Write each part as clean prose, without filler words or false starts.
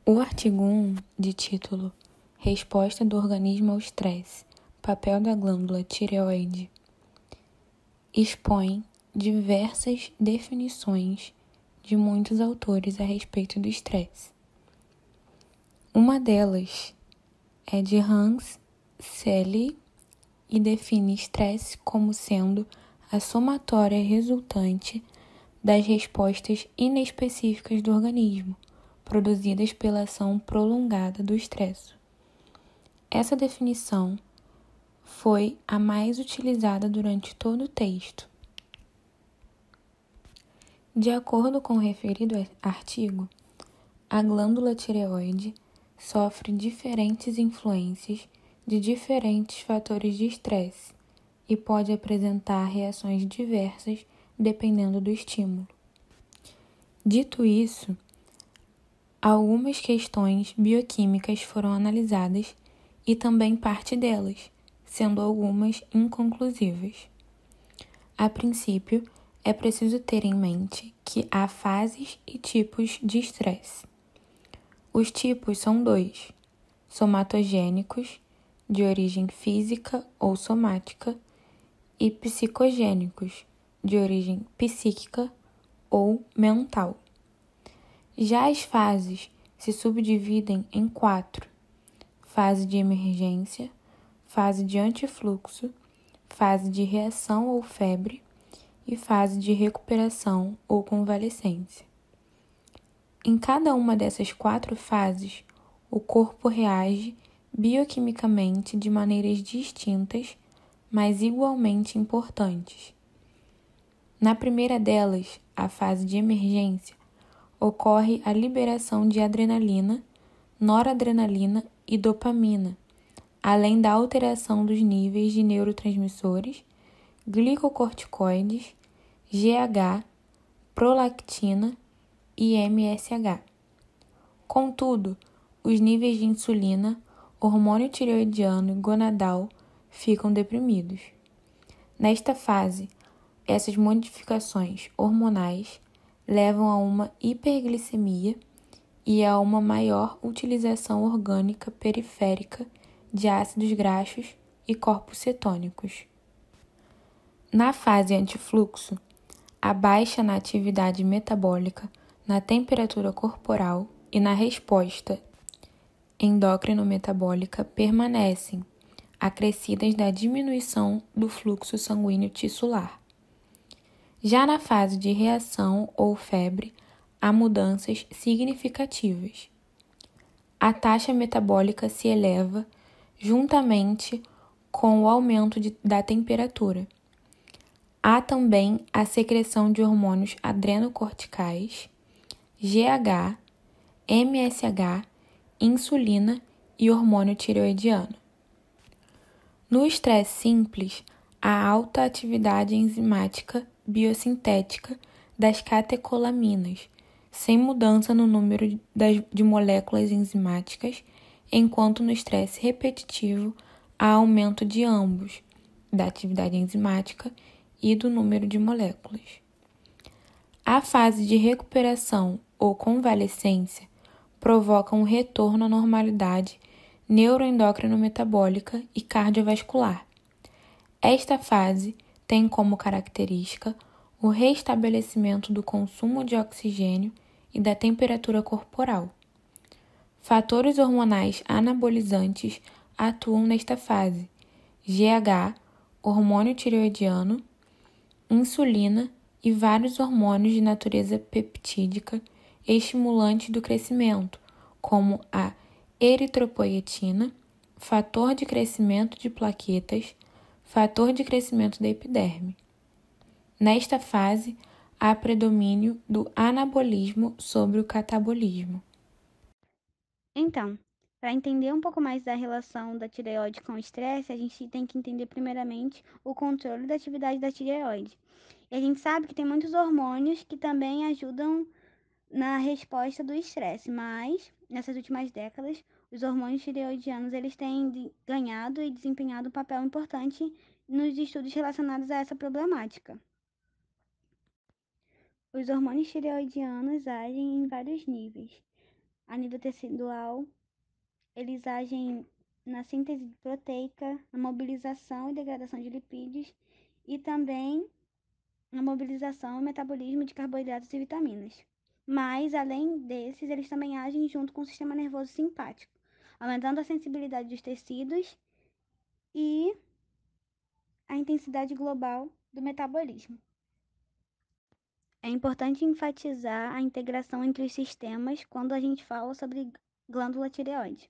O artigo 1, de título Resposta do organismo ao estresse, papel da glândula tireoide, expõe diversas definições de muitos autores a respeito do estresse. Uma delas é de Hans Selye e define estresse como sendo a somatória resultante das respostas inespecíficas do organismo, produzidas pela ação prolongada do estresse. Essa definição foi a mais utilizada durante todo o texto. De acordo com o referido artigo, a glândula tireoide sofre diferentes influências de diferentes fatores de estresse e pode apresentar reações diversas dependendo do estímulo. Dito isso, algumas questões bioquímicas foram analisadas e também parte delas, sendo algumas inconclusivas. A princípio, é preciso ter em mente que há fases e tipos de estresse. Os tipos são 2: somatogênicos, de origem física ou somática, e psicogênicos, de origem psíquica ou mental. Já as fases se subdividem em 4: fase de emergência, fase de antifluxo, fase de reação ou febre e fase de recuperação ou convalescência. Em cada uma dessas 4 fases, o corpo reage bioquimicamente de maneiras distintas, mas igualmente importantes. Na primeira delas, a fase de emergência, ocorre a liberação de adrenalina, noradrenalina e dopamina, além da alteração dos níveis de neurotransmissores, glicocorticoides, GH, prolactina e MSH. Contudo, os níveis de insulina, hormônio tireoidiano e gonadal ficam deprimidos. Nesta fase, essas modificações hormonais levam a uma hiperglicemia e a uma maior utilização orgânica periférica de ácidos graxos e corpos cetônicos. Na fase antifluxo, a baixa na atividade metabólica, na temperatura corporal e na resposta endócrino-metabólica permanecem, acrescidas da diminuição do fluxo sanguíneo tissular. Já na fase de reação ou febre, há mudanças significativas. A taxa metabólica se eleva juntamente com o aumento da temperatura. Há também a secreção de hormônios adrenocorticais, GH, MSH, insulina e hormônio tireoidiano. No estresse simples, há alta atividade enzimática biosintética das catecolaminas, sem mudança no número de moléculas enzimáticas, enquanto no estresse repetitivo há aumento de ambos, da atividade enzimática e do número de moléculas. A fase de recuperação ou convalescência provoca um retorno à normalidade neuroendócrino-metabólica e cardiovascular. Esta fase tem como característica o restabelecimento do consumo de oxigênio e da temperatura corporal. Fatores hormonais anabolizantes atuam nesta fase: GH, hormônio tireoidiano, insulina e vários hormônios de natureza peptídica estimulantes do crescimento, como a eritropoietina, fator de crescimento de plaquetas, fator de crescimento da epiderme. Nesta fase, há predomínio do anabolismo sobre o catabolismo. Então, para entender um pouco mais da relação da tireoide com o estresse, a gente tem que entender primeiramente o controle da atividade da tireoide. E a gente sabe que tem muitos hormônios que também ajudam na resposta do estresse, mas nessas últimas décadas, os hormônios tireoidianos eles têm ganhado e desempenhado um papel importante nos estudos relacionados a essa problemática. Os hormônios tireoidianos agem em vários níveis. A nível tecidual, eles agem na síntese proteica, na mobilização e degradação de lipídios e também na mobilização e metabolismo de carboidratos e vitaminas. Mas, além desses, eles também agem junto com o sistema nervoso simpático, aumentando a sensibilidade dos tecidos e a intensidade global do metabolismo. É importante enfatizar a integração entre os sistemas quando a gente fala sobre glândula tireoide.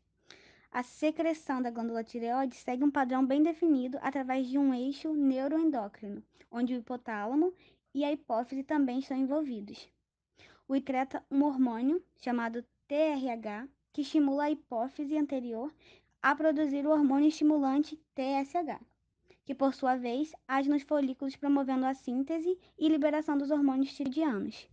A secreção da glândula tireoide segue um padrão bem definido através de um eixo neuroendócrino, onde o hipotálamo e a hipófise também estão envolvidos. O excreta um hormônio chamado TRH, que estimula a hipófise anterior a produzir o hormônio estimulante TSH, que por sua vez age nos folículos promovendo a síntese e liberação dos hormônios tiroidianos.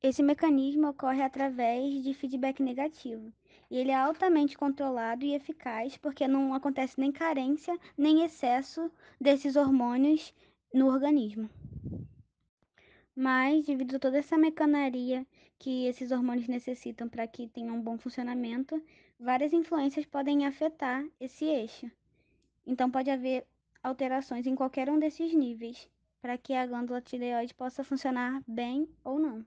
Esse mecanismo ocorre através de feedback negativo, e ele é altamente controlado e eficaz porque não acontece nem carência nem excesso desses hormônios no organismo. Mas, devido a toda essa mecanaria que esses hormônios necessitam para que tenham um bom funcionamento, várias influências podem afetar esse eixo. Então, pode haver alterações em qualquer um desses níveis para que a glândula tireoide possa funcionar bem ou não.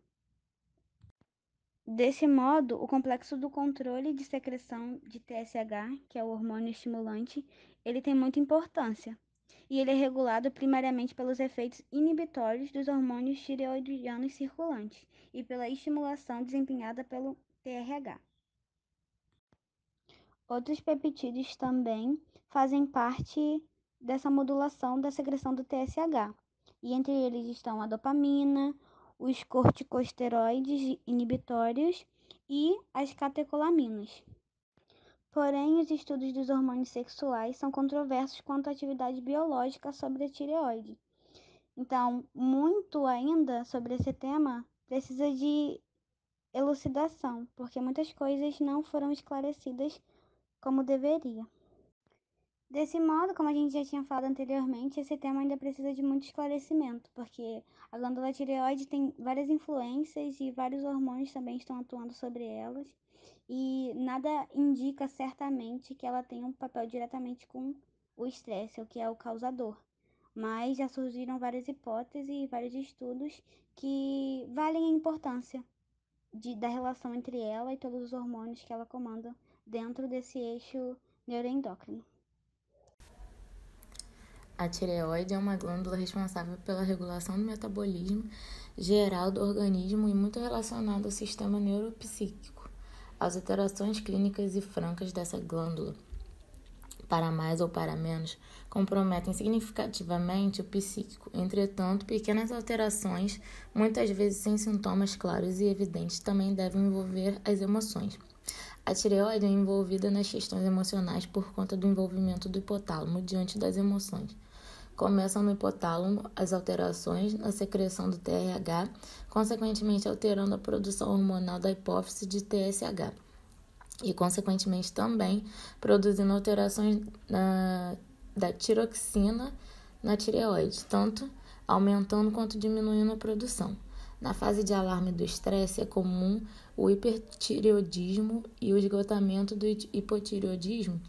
Desse modo, o complexo do controle de secreção de TSH, que é o hormônio estimulante, ele tem muita importância. E ele é regulado primariamente pelos efeitos inibitórios dos hormônios tireoidianos circulantes e pela estimulação desempenhada pelo TRH. Outros peptídeos também fazem parte dessa modulação da secreção do TSH, e entre eles estão a dopamina, os corticosteroides inibitórios e as catecolaminas. Porém, os estudos dos hormônios sexuais são controversos quanto à atividade biológica sobre a tireoide. Então, muito ainda sobre esse tema precisa de elucidação, porque muitas coisas não foram esclarecidas como deveria. Desse modo, como a gente já tinha falado anteriormente, esse tema ainda precisa de muito esclarecimento, porque a glândula tireoide tem várias influências e vários hormônios também estão atuando sobre elas, e nada indica certamente que ela tenha um papel diretamente com o estresse, o que é o causador. Mas já surgiram várias hipóteses e vários estudos que valem a importância da relação entre ela e todos os hormônios que ela comanda dentro desse eixo neuroendócrino. A tireoide é uma glândula responsável pela regulação do metabolismo geral do organismo e muito relacionada ao sistema neuropsíquico. As alterações clínicas e francas dessa glândula, para mais ou para menos, comprometem significativamente o psíquico. Entretanto, pequenas alterações, muitas vezes sem sintomas claros e evidentes, também devem envolver as emoções. A tireoide é envolvida nas questões emocionais por conta do envolvimento do hipotálamo diante das emoções. Começam no hipotálamo as alterações na secreção do TRH, consequentemente alterando a produção hormonal da hipófise de TSH e, consequentemente, também produzindo alterações da tiroxina na tireoide, tanto aumentando quanto diminuindo a produção. Na fase de alarme do estresse, é comum o hipertireoidismo e o esgotamento do hipotireoidismo,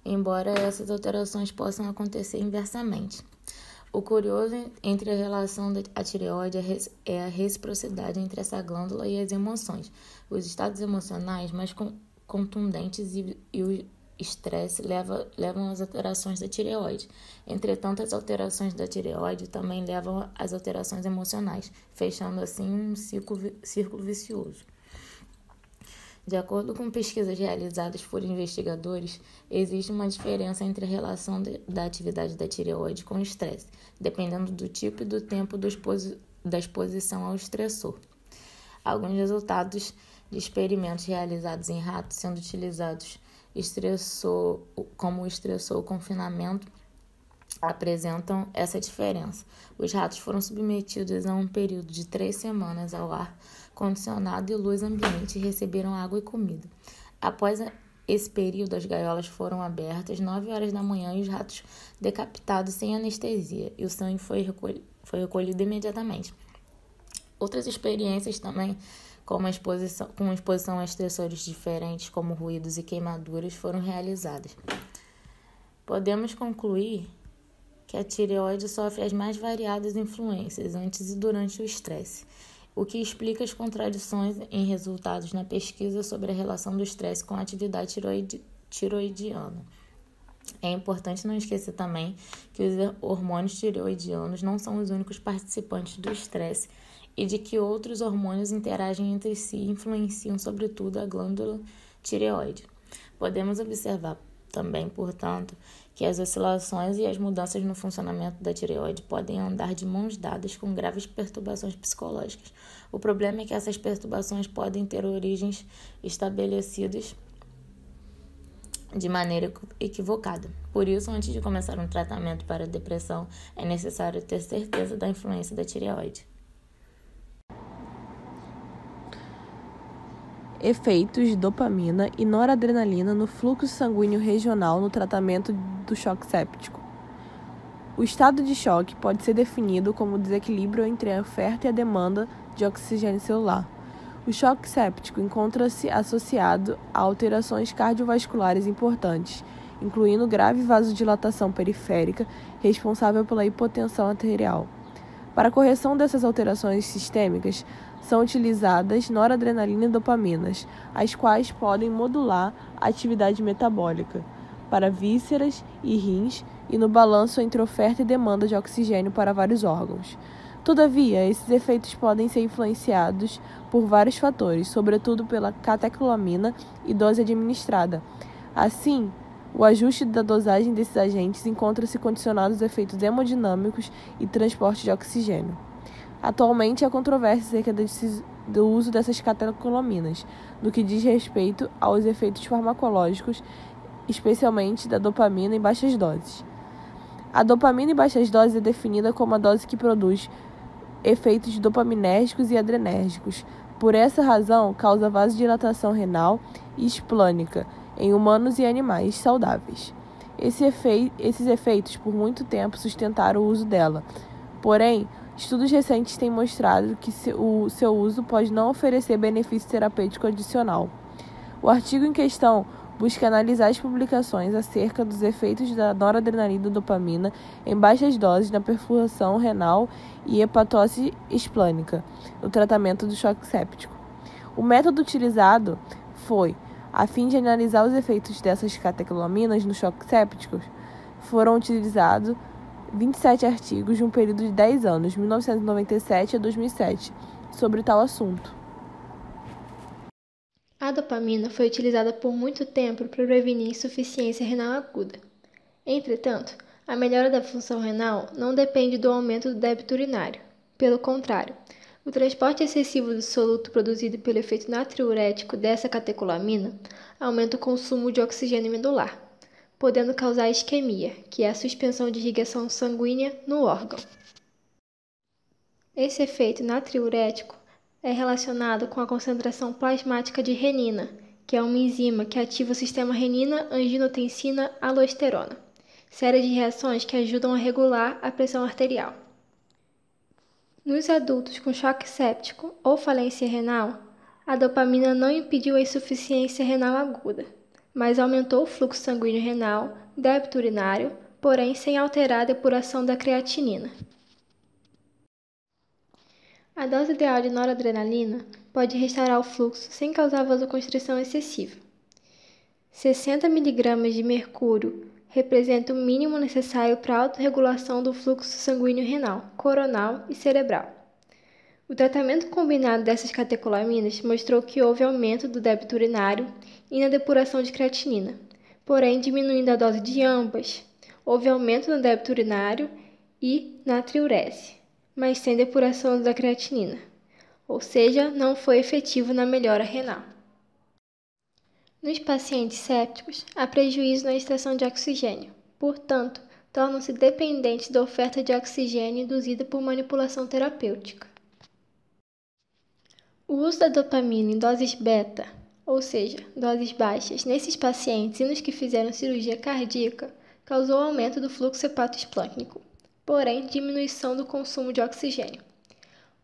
embora essas alterações possam acontecer inversamente. O curioso entre a relação da tireoide é a reciprocidade entre essa glândula e as emoções. Os estados emocionais mais contundentes e o estresse levam às alterações da tireoide. Entretanto, as alterações da tireoide também levam às alterações emocionais, fechando assim um círculo vicioso. De acordo com pesquisas realizadas por investigadores, existe uma diferença entre a relação da atividade da tireoide com o estresse, dependendo do tipo e do tempo da exposição ao estressor. Alguns resultados de experimentos realizados em ratos, sendo utilizados como o estressor ou confinamento, apresentam essa diferença. Os ratos foram submetidos a um período de 3 semanas ao ar condicionado e luz ambiente e receberam água e comida. Após esse período, as gaiolas foram abertas às 9 horas da manhã e os ratos decapitados sem anestesia, e o sangue foi recolhido imediatamente. Outras experiências também com exposição a estressores diferentes, como ruídos e queimaduras, foram realizadas. Podemos concluir que a tireoide sofre as mais variadas influências antes e durante o estresse, o que explica as contradições em resultados na pesquisa sobre a relação do estresse com a atividade tireoidiana. É importante não esquecer também que os hormônios tireoidianos não são os únicos participantes do estresse e de que outros hormônios interagem entre si e influenciam, sobretudo, a glândula tireoide. Podemos observar também, portanto, que as oscilações e as mudanças no funcionamento da tireoide podem andar de mãos dadas com graves perturbações psicológicas. O problema é que essas perturbações podem ter origens estabelecidas de maneira equivocada. Por isso, antes de começar um tratamento para a depressão, é necessário ter certeza da influência da tireoide. Efeitos de dopamina e noradrenalina no fluxo sanguíneo regional no tratamento do choque séptico. O estado de choque pode ser definido como desequilíbrio entre a oferta e a demanda de oxigênio celular. O choque séptico encontra-se associado a alterações cardiovasculares importantes, incluindo grave vasodilatação periférica, responsável pela hipotensão arterial. Para a correção dessas alterações sistêmicas, são utilizadas noradrenalina e dopaminas, as quais podem modular a atividade metabólica para vísceras e rins e no balanço entre oferta e demanda de oxigênio para vários órgãos. Todavia, esses efeitos podem ser influenciados por vários fatores, sobretudo pela catecolamina e dose administrada. Assim, o ajuste da dosagem desses agentes encontra-se condicionado aos efeitos hemodinâmicos e transporte de oxigênio. Atualmente, há controvérsia acerca do uso dessas catecolaminas, no que diz respeito aos efeitos farmacológicos, especialmente da dopamina em baixas doses. A dopamina em baixas doses é definida como a dose que produz efeitos dopaminérgicos e adrenérgicos. Por essa razão, causa vasodilatação renal e esplânica em humanos e animais saudáveis. Esses efeitos, por muito tempo, sustentaram o uso dela. Porém, estudos recentes têm mostrado que o seu uso pode não oferecer benefício terapêutico adicional. O artigo em questão busca analisar as publicações acerca dos efeitos da noradrenalina e dopamina em baixas doses na perfuração renal e hepatose esplânica, no tratamento do choque séptico. O método utilizado foi, a fim de analisar os efeitos dessas catecolaminas no choque séptico, foram utilizados 27 artigos de um período de 10 anos, 1997 a 2007, sobre tal assunto. A dopamina foi utilizada por muito tempo para prevenir insuficiência renal aguda. Entretanto, a melhora da função renal não depende do aumento do débito urinário. Pelo contrário, o transporte excessivo do soluto produzido pelo efeito natriurético dessa catecolamina aumenta o consumo de oxigênio medular, podendo causar isquemia, que é a suspensão de irrigação sanguínea no órgão. Esse efeito natriurético é relacionado com a concentração plasmática de renina, que é uma enzima que ativa o sistema renina-angiotensina-aldosterona, série de reações que ajudam a regular a pressão arterial. Nos adultos com choque séptico ou falência renal, a dopamina não impediu a insuficiência renal aguda, mas aumentou o fluxo sanguíneo renal, débito urinário, porém sem alterar a depuração da creatinina. A dose ideal de noradrenalina pode restaurar o fluxo sem causar vasoconstrição excessiva. 60 mg de mercúrio representa o mínimo necessário para a autorregulação do fluxo sanguíneo renal, coronal e cerebral. O tratamento combinado dessas catecolaminas mostrou que houve aumento do débito urinário e na depuração de creatinina. Porém, diminuindo a dose de ambas, houve aumento no débito urinário e na natriurese, mas sem depuração da creatinina, ou seja, não foi efetivo na melhora renal. Nos pacientes sépticos, há prejuízo na extração de oxigênio, portanto, tornam-se dependentes da oferta de oxigênio induzida por manipulação terapêutica. O uso da dopamina em doses beta, ou seja, doses baixas, nesses pacientes e nos que fizeram cirurgia cardíaca, causou aumento do fluxo hepatoesplâncnico, porém diminuição do consumo de oxigênio.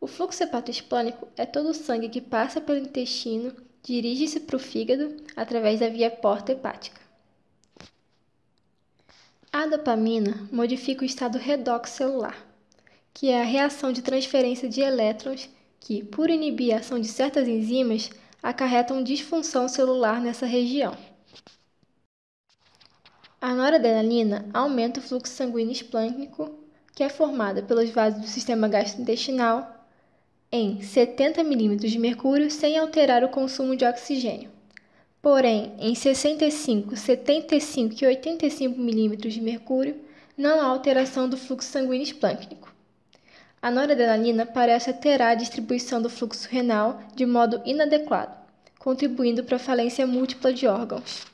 O fluxo hepatoesplânico é todo o sangue que passa pelo intestino, dirige-se para o fígado através da via porta hepática. A dopamina modifica o estado redox celular, que é a reação de transferência de elétrons que, por inibir a ação de certas enzimas, acarretam disfunção celular nessa região. A noradrenalina aumenta o fluxo sanguíneo esplâncnico, que é formado pelos vasos do sistema gastrointestinal, em 70 ml de mercúrio sem alterar o consumo de oxigênio. Porém, em 65, 75 e 85 ml de mercúrio, não há alteração do fluxo sanguíneo esplâncnico. A noradrenalina parece alterar a distribuição do fluxo renal de modo inadequado, contribuindo para a falência múltipla de órgãos.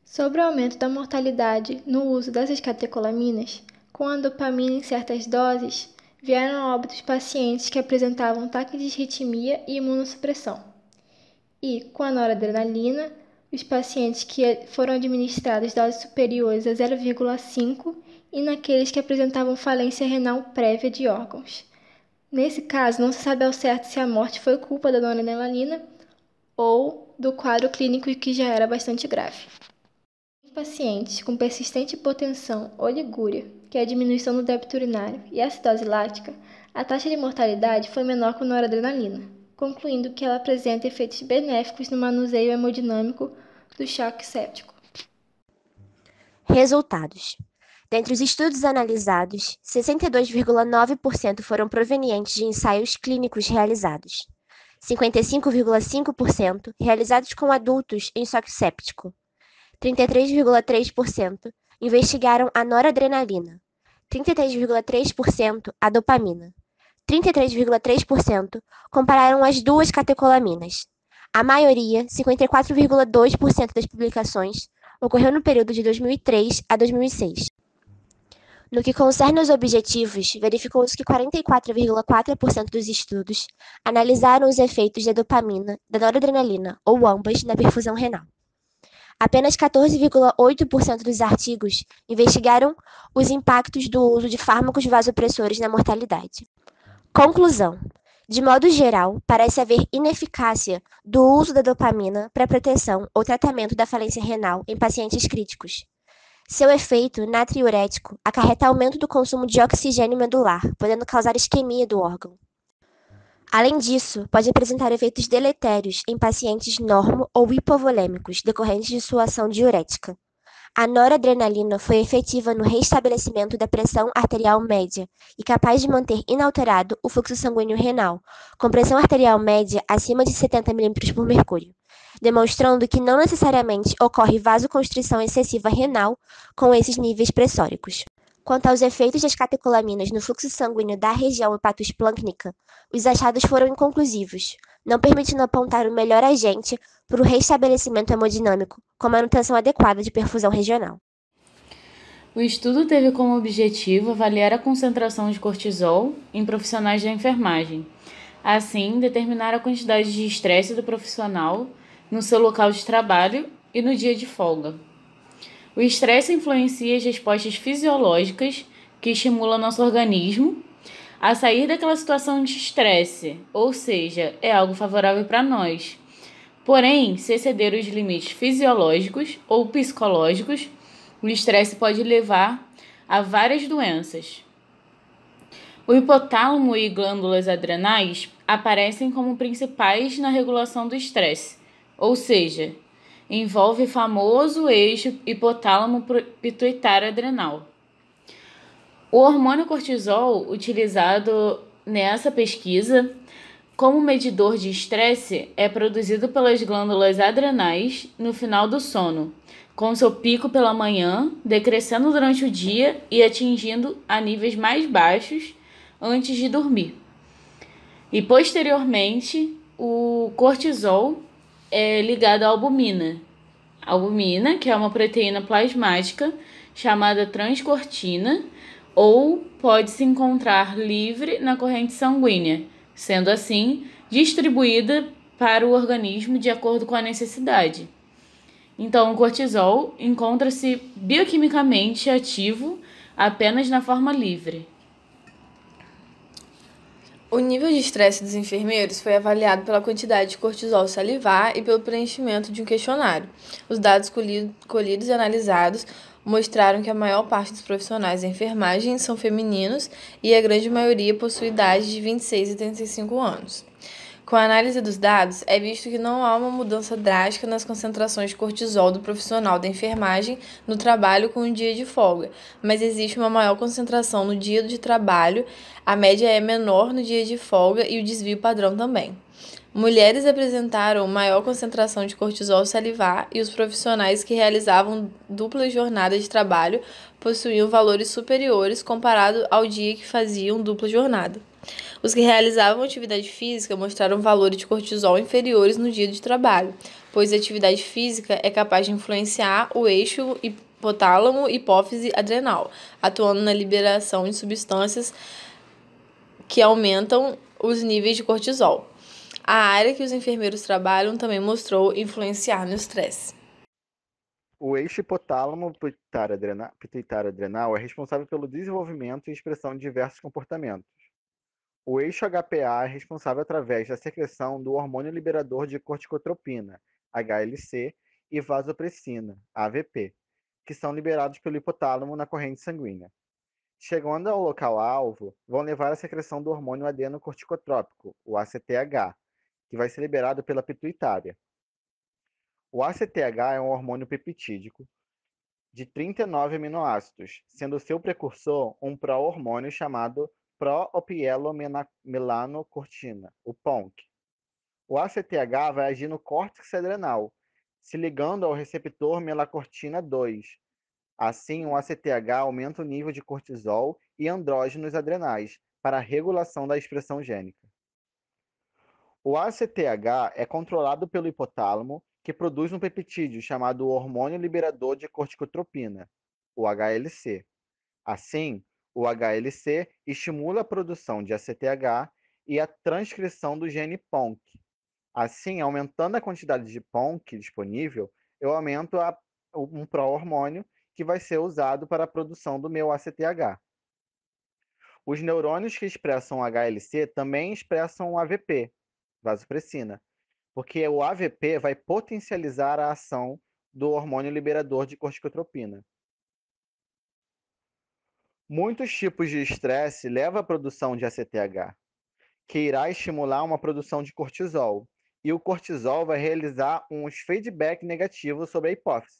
Sobre o aumento da mortalidade no uso dessas catecolaminas, com a dopamina em certas doses, vieram a óbito os pacientes que apresentavam ataque de disritmia e imunossupressão. E, com a noradrenalina, os pacientes que foram administrados doses superiores a 0,5 e naqueles que apresentavam falência renal prévia de órgãos. Nesse caso, não se sabe ao certo se a morte foi culpa da noradrenalina ou do quadro clínico que já era bastante grave. Em pacientes com persistente hipotensão ou ligúria, que é a diminuição do débito urinário, e acidose láctica, a taxa de mortalidade foi menor com noradrenalina, concluindo que ela apresenta efeitos benéficos no manuseio hemodinâmico do choque séptico. Resultados. Dentre os estudos analisados, 62,9% foram provenientes de ensaios clínicos realizados, 55,5% realizados com adultos em choque séptico, 33,3% investigaram a noradrenalina, 33,3% a dopamina, 33,3% compararam as duas catecolaminas. A maioria, 54,2% das publicações, ocorreu no período de 2003 a 2006. No que concerne aos objetivos, verificou-se que 44,4% dos estudos analisaram os efeitos da dopamina, da noradrenalina ou ambas na perfusão renal. Apenas 14,8% dos artigos investigaram os impactos do uso de fármacos vasopressores na mortalidade. Conclusão. De modo geral, parece haver ineficácia do uso da dopamina para proteção ou tratamento da falência renal em pacientes críticos. Seu efeito natriurético acarreta aumento do consumo de oxigênio medular, podendo causar isquemia do órgão. Além disso, pode apresentar efeitos deletérios em pacientes normo- ou hipovolêmicos decorrentes de sua ação diurética. A noradrenalina foi efetiva no restabelecimento da pressão arterial média e capaz de manter inalterado o fluxo sanguíneo renal, com pressão arterial média acima de 70 ml por mercúrio, demonstrando que não necessariamente ocorre vasoconstrição excessiva renal com esses níveis pressóricos. Quanto aos efeitos das catecolaminas no fluxo sanguíneo da região hepatoesplâncnica, os achados foram inconclusivos, não permitindo apontar o melhor agente para o restabelecimento hemodinâmico com manutenção adequada de perfusão regional. O estudo teve como objetivo avaliar a concentração de cortisol em profissionais da enfermagem, assim determinar a quantidade de estresse do profissional no seu local de trabalho e no dia de folga. O estresse influencia as respostas fisiológicas que estimulam nosso organismo a sair daquela situação de estresse, ou seja, é algo favorável para nós. Porém, se exceder os limites fisiológicos ou psicológicos, o estresse pode levar a várias doenças. O hipotálamo e glândulas adrenais aparecem como principais na regulação do estresse, ou seja, envolve o famoso eixo hipotálamo-pituitário adrenal. O hormônio cortisol, utilizado nessa pesquisa como medidor de estresse, é produzido pelas glândulas adrenais no final do sono, com seu pico pela manhã, decrescendo durante o dia e atingindo a níveis mais baixos antes de dormir. E posteriormente, o cortisol é ligado à albumina. A albumina, que é uma proteína plasmática chamada transcortina, ou pode se encontrar livre na corrente sanguínea, sendo assim distribuída para o organismo de acordo com a necessidade. Então, o cortisol encontra-se bioquimicamente ativo apenas na forma livre. O nível de estresse dos enfermeiros foi avaliado pela quantidade de cortisol salivar e pelo preenchimento de um questionário. Os dados colhidos e analisados mostraram que a maior parte dos profissionais da enfermagem são femininos e a grande maioria possui idade de 26 e 35 anos. Com a análise dos dados, é visto que não há uma mudança drástica nas concentrações de cortisol do profissional da enfermagem no trabalho com o dia de folga, mas existe uma maior concentração no dia de trabalho, a média é menor no dia de folga e o desvio padrão também. Mulheres apresentaram maior concentração de cortisol salivar e os profissionais que realizavam dupla jornada de trabalho possuíam valores superiores comparado ao dia que faziam dupla jornada. Os que realizavam atividade física mostraram valores de cortisol inferiores no dia de trabalho, pois a atividade física é capaz de influenciar o eixo hipotálamo e hipófise adrenal, atuando na liberação de substâncias que aumentam os níveis de cortisol. A área que os enfermeiros trabalham também mostrou influenciar no estresse. O eixo hipotálamo-pituitário-adrenal é responsável pelo desenvolvimento e expressão de diversos comportamentos. O eixo HPA é responsável através da secreção do hormônio liberador de corticotropina, HLC, e vasopressina, AVP, que são liberados pelo hipotálamo na corrente sanguínea. Chegando ao local-alvo, vão levar à secreção do hormônio adenocorticotrópico, o ACTH, que vai ser liberado pela pituitária. O ACTH é um hormônio peptídico de 39 aminoácidos, sendo seu precursor um pró-hormônio chamado pró-opielomelanocortina, o PONC. O ACTH vai agir no córtex adrenal, se ligando ao receptor melacortina 2. Assim, o ACTH aumenta o nível de cortisol e andrógenos adrenais para a regulação da expressão gênica. O ACTH é controlado pelo hipotálamo, que produz um peptídeo chamado hormônio liberador de corticotropina, o HLC. Assim, o HLC estimula a produção de ACTH e a transcrição do gene PONC. Assim, aumentando a quantidade de PONC disponível, eu aumento um pró-hormônio que vai ser usado para a produção do meu ACTH. Os neurônios que expressam HLC também expressam o AVP, vasopressina, porque o AVP vai potencializar a ação do hormônio liberador de corticotropina. Muitos tipos de estresse levam à produção de ACTH, que irá estimular uma produção de cortisol, e o cortisol vai realizar um feedback negativo sobre a hipófise.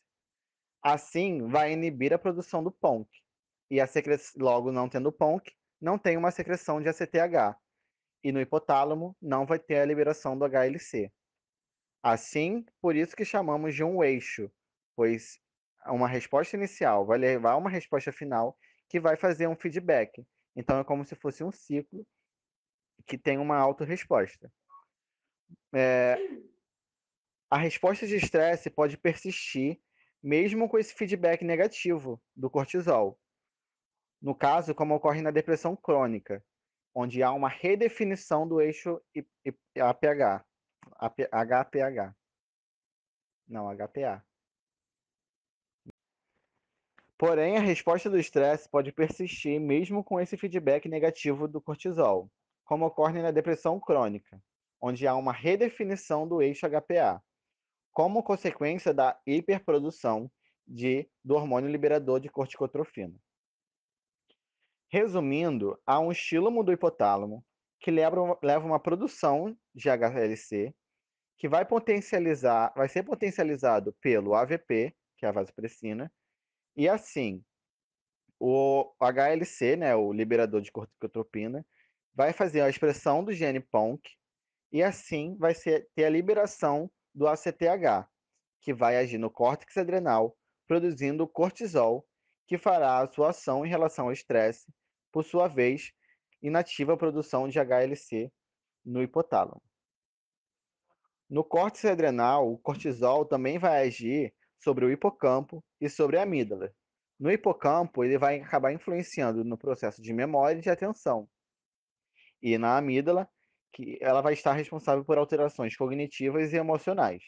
Assim, vai inibir a produção do PONC, e logo não tendo PONC, não tem uma secreção de ACTH, e no hipotálamo não vai ter a liberação do HLC. Assim, por isso que chamamos de um eixo, pois uma resposta inicial vai levar a uma resposta final que vai fazer um feedback. Então é como se fosse um ciclo que tem uma autorresposta. A resposta de estresse pode persistir mesmo com esse feedback negativo do cortisol. No caso, como ocorre na depressão crônica, onde há uma redefinição do eixo HPH. Não, HPA. Porém, a resposta do estresse pode persistir mesmo com esse feedback negativo do cortisol, como ocorre na depressão crônica, onde há uma redefinição do eixo HPA, como consequência da hiperprodução do hormônio liberador de corticotrofina. Resumindo, há um estímulo do hipotálamo que leva uma produção de HLC que vai ser potencializado pelo AVP, que é a vasopressina, e assim, o HLC, né, o liberador de corticotropina, vai fazer a expressão do gene PONC e assim vai ter a liberação do ACTH, que vai agir no córtex adrenal, produzindo cortisol, que fará a sua ação em relação ao estresse, por sua vez, inativa a produção de HLC no hipotálamo. No córtex adrenal, o cortisol também vai agir sobre o hipocampo e sobre a amígdala. No hipocampo, ele vai acabar influenciando no processo de memória e de atenção. E na amígdala, que ela vai estar responsável por alterações cognitivas e emocionais.